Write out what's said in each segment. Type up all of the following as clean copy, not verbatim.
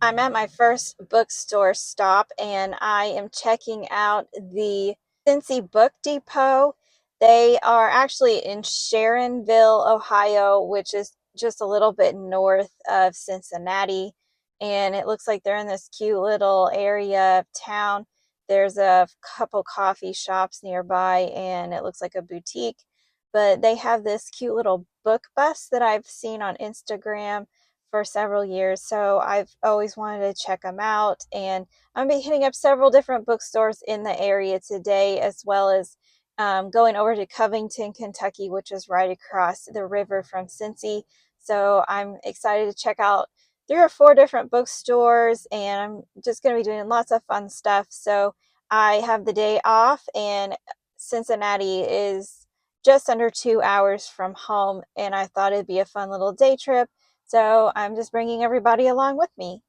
I'm at my first bookstore stop and I am checking out the Cincy Book Depot. They are actually in Sharonville, Ohio, which is just a little bit north of Cincinnati. And it looks like they're in this cute little area of town. There's a couple coffee shops nearby and it looks like a boutique. But they have this cute little book bus that I've seen on Instagram for several years, so I've always wanted to check them out. And I'm gonna be hitting up several different bookstores in the area today, as well as going over to Covington, Kentucky, which is right across the river from Cincy. So I'm excited to check out 3 or 4 different bookstores, and I'm just going to be doing lots of fun stuff. So I have the day off, and Cincinnati is just under 2 hours from home, and I thought it'd be a fun little day trip, so I'm just bringing everybody along with me.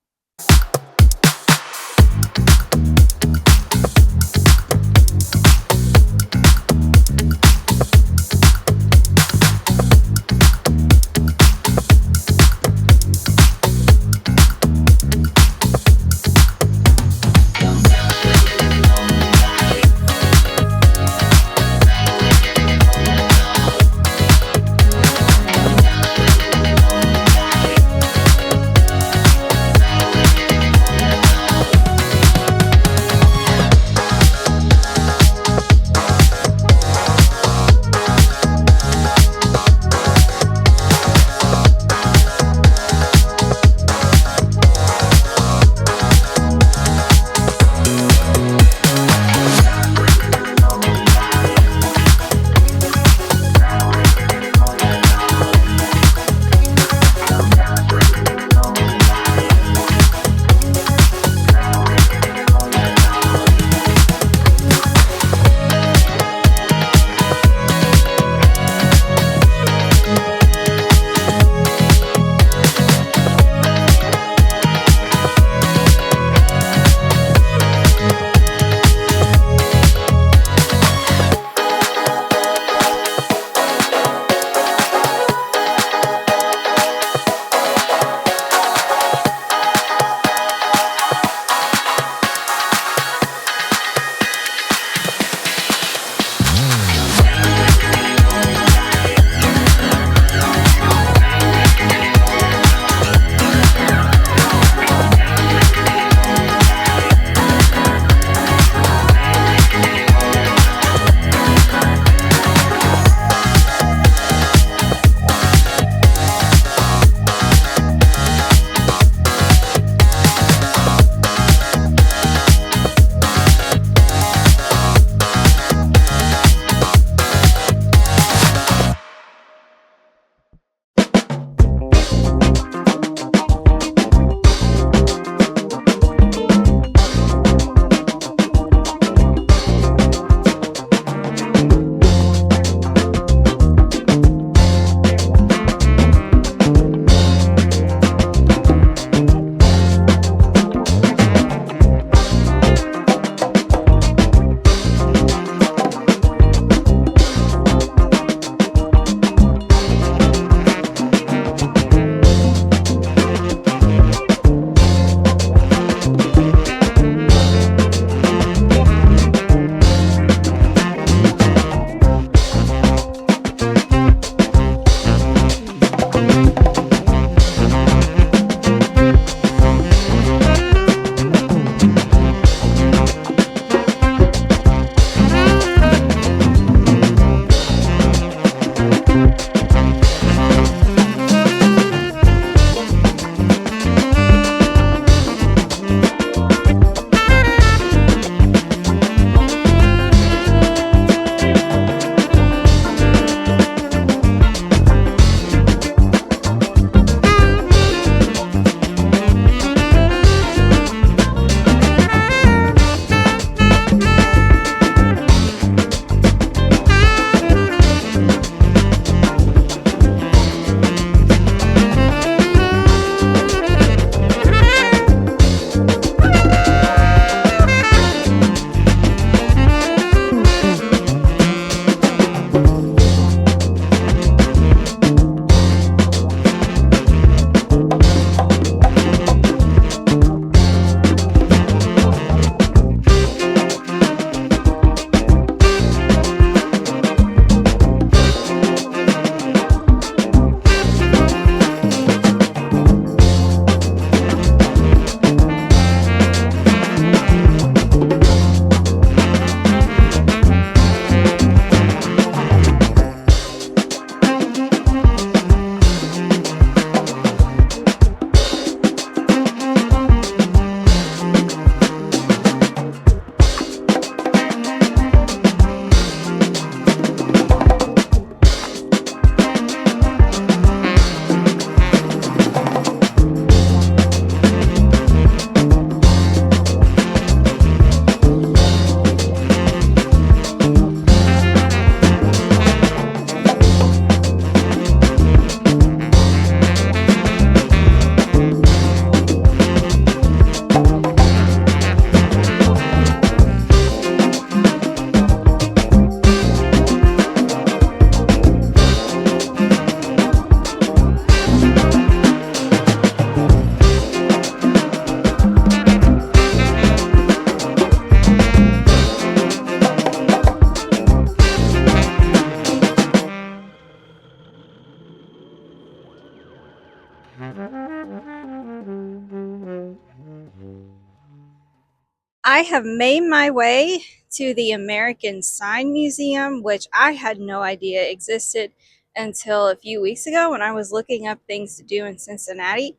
have made my way to the American Sign Museum, which I had no idea existed until a few weeks ago when I was looking up things to do in Cincinnati.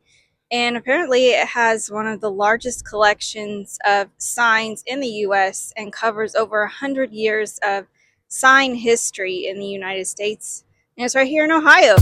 And apparently, it has one of the largest collections of signs in the US and covers over 100 years of sign history in the United States. And it's right here in Ohio.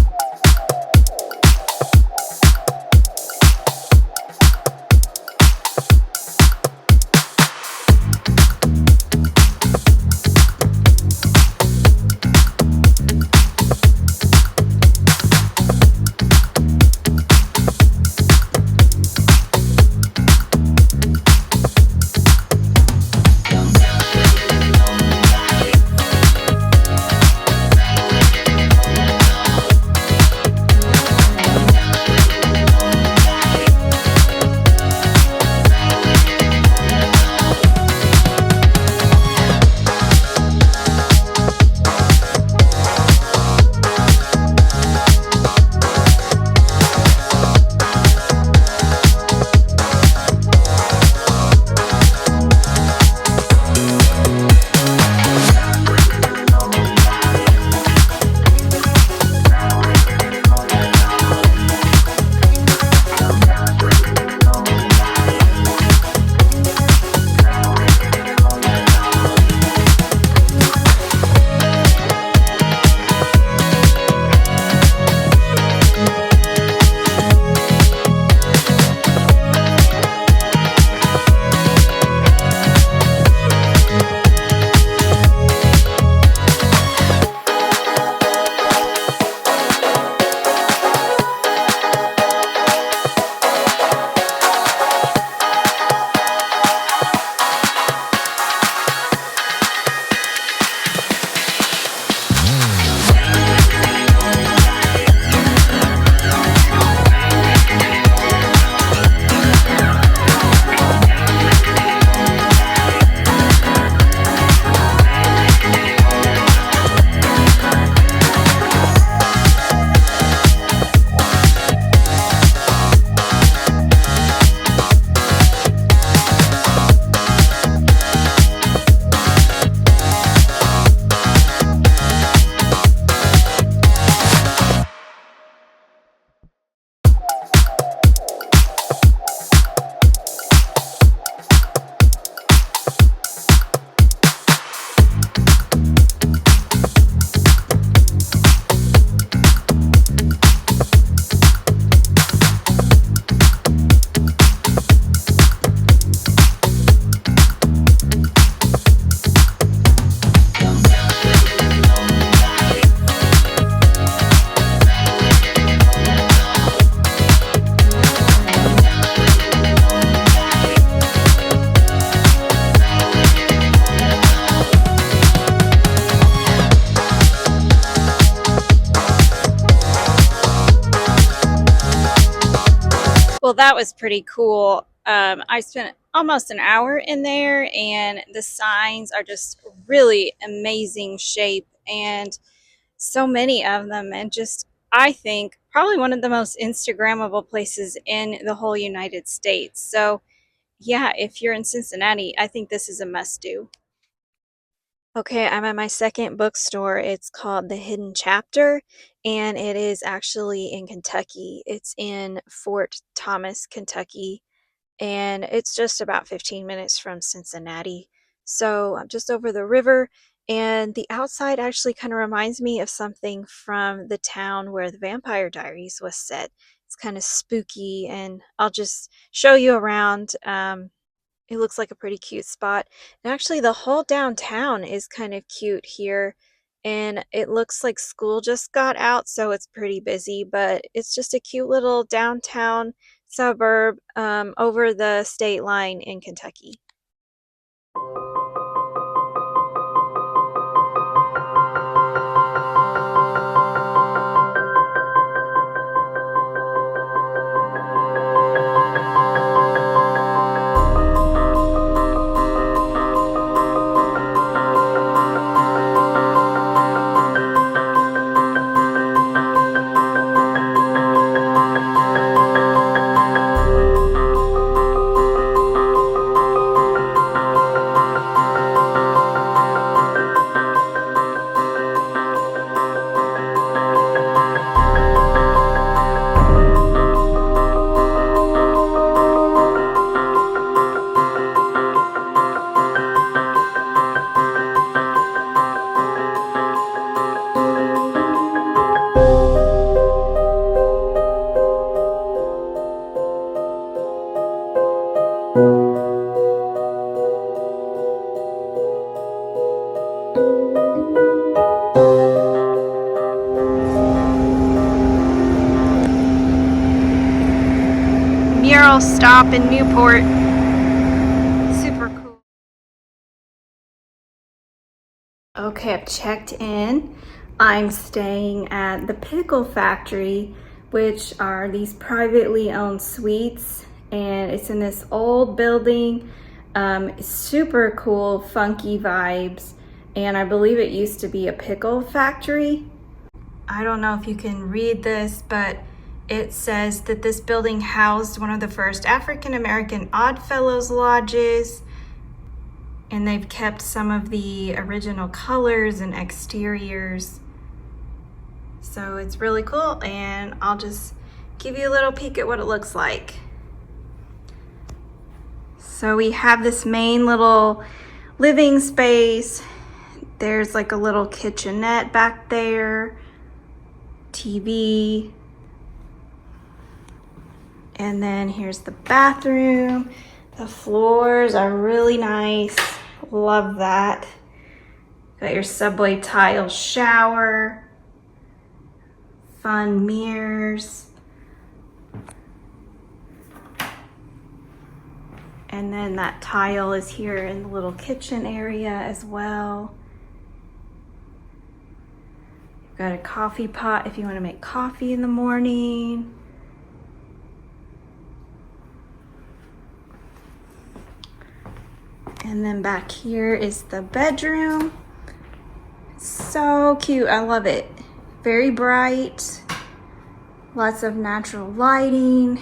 Well, that was pretty cool. I spent almost an hour in there, and the signs are just really amazing shape, and so many of them, and just I think probably one of the most Instagrammable places in the whole United States. So, yeah, if you're in Cincinnati, I think this is a must do. Okay, I'm at my second bookstore. It's called The Hidden Chapter, and it is actually in Kentucky. It's in Fort Thomas, Kentucky, and it's just about 15 minutes from Cincinnati. So I'm just over the river, and the outside actually kind of reminds me of something from the town where the Vampire Diaries was set. It's kind of spooky, and I'll just show you around. It looks like a pretty cute spot. And actually, the whole downtown is kind of cute here. And it looks like school just got out, so it's pretty busy, but it's just a cute little downtown suburb over the state line in Kentucky. Mural stop in Newport. Super cool. Okay, I've checked in. I'm staying at the Pickle Factory, which are these privately owned suites, and it's in this old building. Super cool, funky vibes, and I believe it used to be a pickle factory. I don't know if you can read this, but it says that this building housed one of the first African-American Oddfellows lodges, and they've kept some of the original colors and exteriors. So it's really cool, and I'll just give you a little peek at what it looks like. So we have this main little living space. There's like a little kitchenette back there, TV, and then here's the bathroom. The floors are really nice. Love that. Got your subway tile shower, fun mirrors, and then that tile is here in the little kitchen area as well. You've got a coffee pot if you want to make coffee in the morning. And then back here is the bedroom. So cute, I love it. Very bright, lots of natural lighting.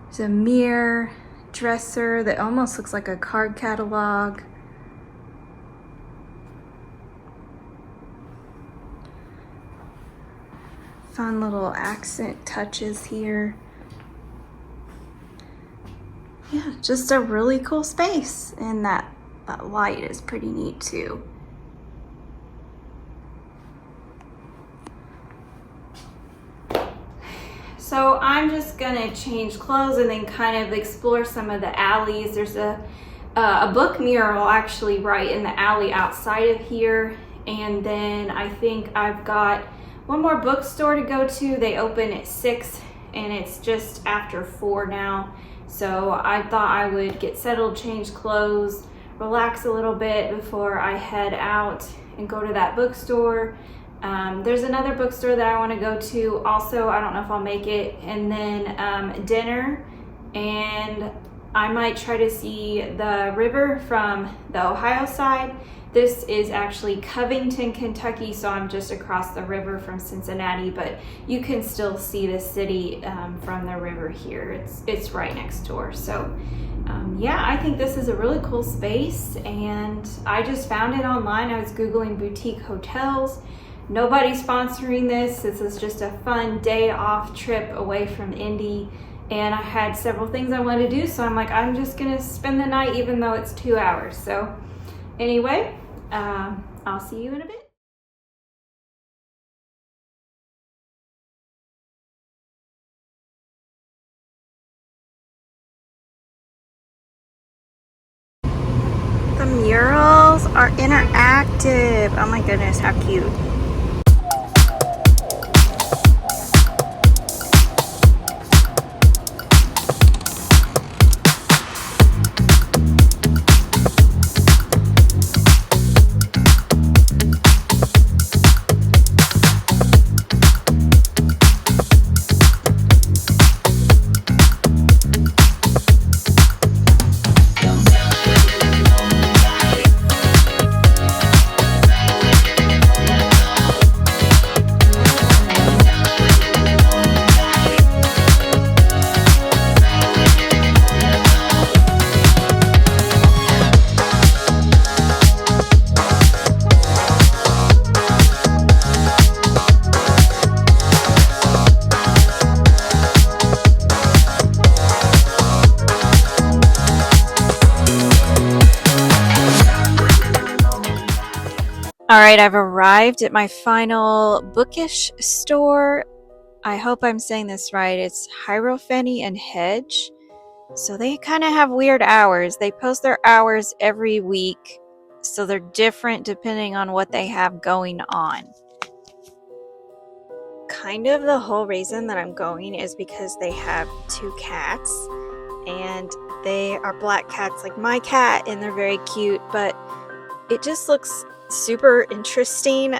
There's a mirror, dresser that almost looks like a card catalog. Fun little accent touches here. Yeah, just a really cool space, and that light is pretty neat too. So I'm just gonna change clothes and then kind of explore some of the alleys. There's a book mural actually right in the alley outside of here, and then I think I've got one more bookstore to go to. They open at 6 and it's just after 4 now. So I thought I would get settled, change clothes, relax a little bit before I head out and go to that bookstore. There's another bookstore that I want to go to also. I don't know if I'll make it. And then dinner, and I might try to see the river from the Ohio side. This is actually Covington, Kentucky, so I'm just across the river from Cincinnati, but you can still see the city from the river here. It's right next door. So yeah, I think this is a really cool space, and I just found it online. I was Googling boutique hotels. Nobody's sponsoring this. This is just a fun day off trip away from Indy, and I had several things I wanted to do, so I'm like, I'm just gonna spend the night even though it's 2 hours. So anyway, I'll see you in a bit. The murals are interactive. Oh my goodness, how cute. All right, I've arrived at my final bookish store. I hope I'm saying this right. It's Hierophany and Hedge. So they kind of have weird hours. They post their hours every week, so they're different depending on what they have going on. kind of the whole reason that I'm going is because they have 2 cats, and they are black cats like my cat, and they're very cute, but it just looks super interesting.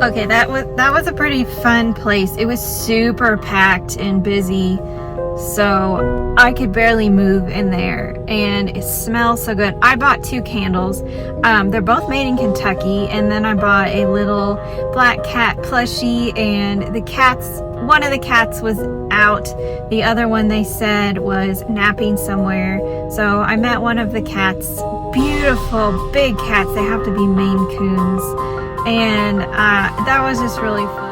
Okay, that was a pretty fun place. It was super packed and busy, so I could barely move in there, and it smells so good. I bought 2 candles. They're both made in Kentucky, and then I bought a little black cat plushie, and one of the cats was out. The other one, they said, was napping somewhere. So I met one of the cats. Beautiful big cats. They have to be Maine Coons. And that was just really fun.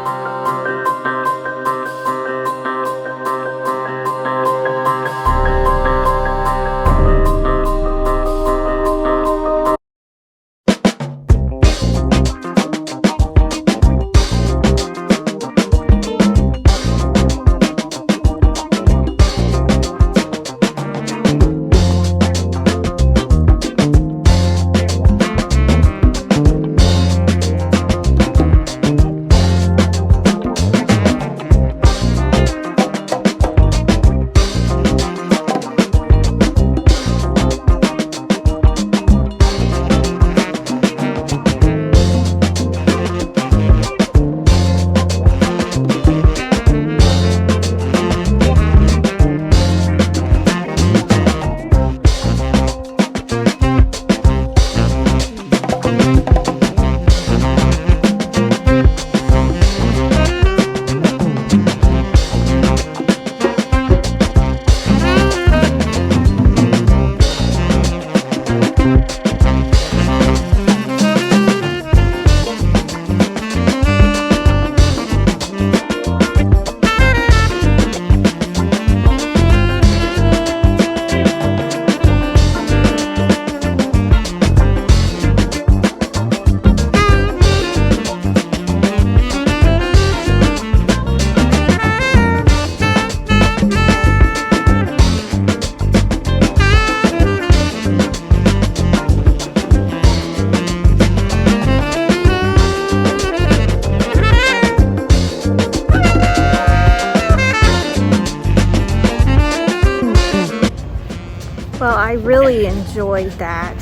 Well, I really enjoyed that.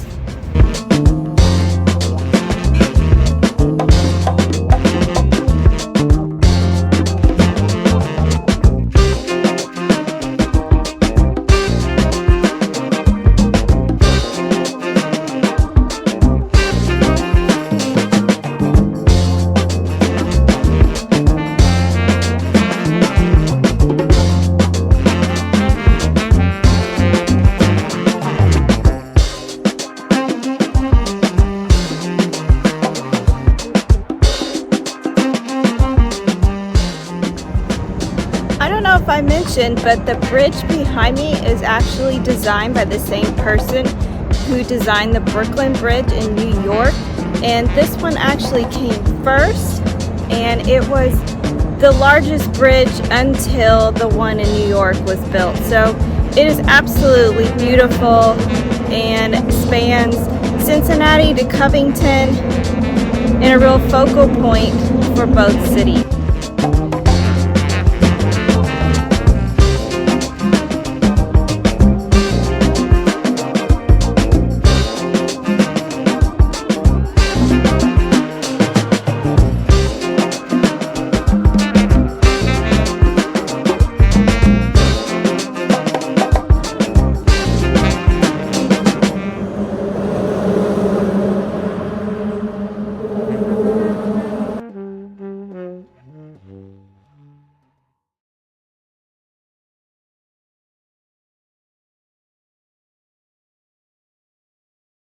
I mentioned, but the bridge behind me is actually designed by the same person who designed the Brooklyn Bridge in New York, and this one actually came first, and it was the largest bridge until the one in New York was built. So it is absolutely beautiful and spans Cincinnati to Covington, and a real focal point for both cities.